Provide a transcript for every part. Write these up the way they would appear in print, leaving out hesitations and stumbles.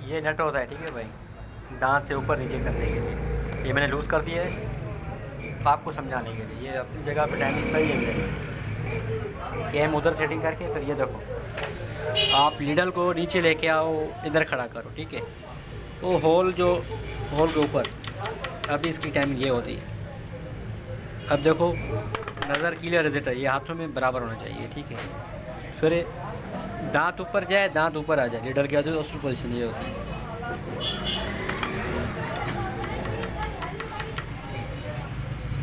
ये नट होता है, ठीक है भाई, दांत से ऊपर नीचे करने के लिए। ये मैंने लूज़ कर दिया है आपको समझाने के लिए। ये अपनी जगह पे टाइमिंग सही है। कैम उधर सेटिंग करके फिर ये देखो, आप लीडल को नीचे लेके आओ, इधर खड़ा करो, ठीक है। वो होल के ऊपर अभी इसकी टाइमिंग ये होती है। अब देखो नज़र क्लियर रिजल्ट है, ये हाथों में बराबर होना चाहिए, ठीक है। फिर दांत ऊपर जाए, दांत ऊपर आ जाए, लीडर की आदत उस पोजीशन ये होती है।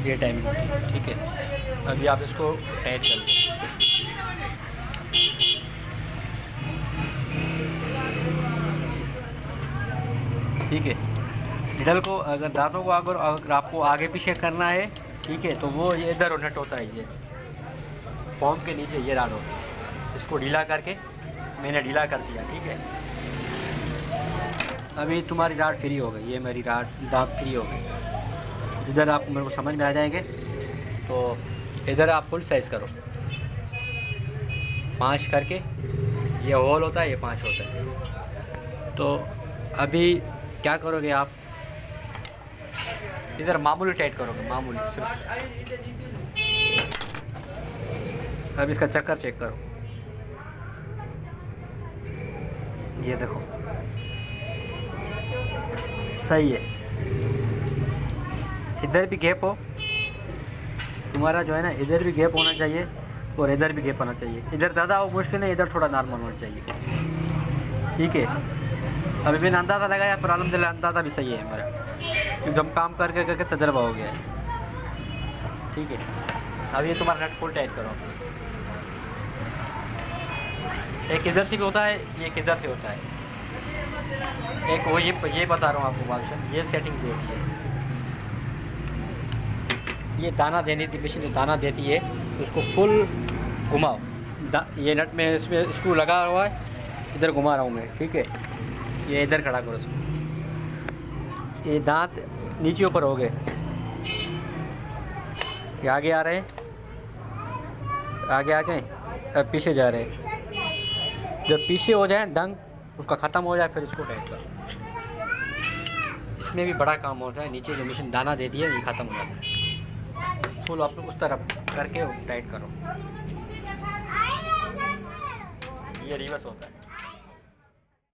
ये टाइमिंग होती है, ठीक है। अभी आप इसको टाइट कर लीजिए। ठीक है, लीडर को अगर दांतों को अगर आपको आगे पीछे करना है, ठीक है, तो वो ये इधर नट होता है, ये फॉर्म के नीचे ये राड होता है। इसको ढीला करके मैंने ढीला कर दिया, ठीक है। अभी तुम्हारी राड फ्री हो गई, ये मेरी राड दांत फ्री हो गई। इधर आप मेरे को समझ में आ जाएंगे। तो इधर आप फुल साइज़ करो, 5 करके, ये होल होता है, ये 5 होता है। तो अभी क्या करोगे आप, इधर मामूली टाइट करोगे, मामूली सिर्फ। अब इसका चक्कर चेक करो, ये देखो सही है। इधर भी गैप हो तुम्हारा, जो है ना, इधर भी गैप होना चाहिए और इधर भी गैप होना चाहिए। इधर ज़्यादा हो मुश्किल है, इधर थोड़ा नॉर्मल होना चाहिए, ठीक है। अभी मैंने अंदाज़ा लगाया, पर अल्हम्दुलिल्लाह अंदाज़ा भी सही है मेरा, क्योंकि हम काम करके करके तजर्बा हो गया है, ठीक है। अब ये तुम्हारा नट फुल टाइट करो। एक इधर से भी होता है, एक इधर से होता है। एक वो ये बता रहा हूँ आपको बादशाह, ये सेटिंग देती है। ये दाना देने की मशीन जो दाना देती है, उसको फुल घुमाओ। ये नट में इसमें स्क्रू लगा हुआ है, इधर घुमा रहा हूँ मैं, ठीक है। ये इधर खड़ा करो इसको। ये दांत नीचे ऊपर हो गए, ये आगे आ रहे हैं, आगे आ गए, अब पीछे जा रहे हैं। जब पीछे हो जाए डंग उसका ख़त्म हो जाए, फिर इसको टाइट करो। इसमें भी बड़ा काम होता है, नीचे जो मशीन दाना देती है ये ख़त्म हो जाता है। फुल आप लोग उस तरफ करके टाइट करो, ये रिवर्स होता है।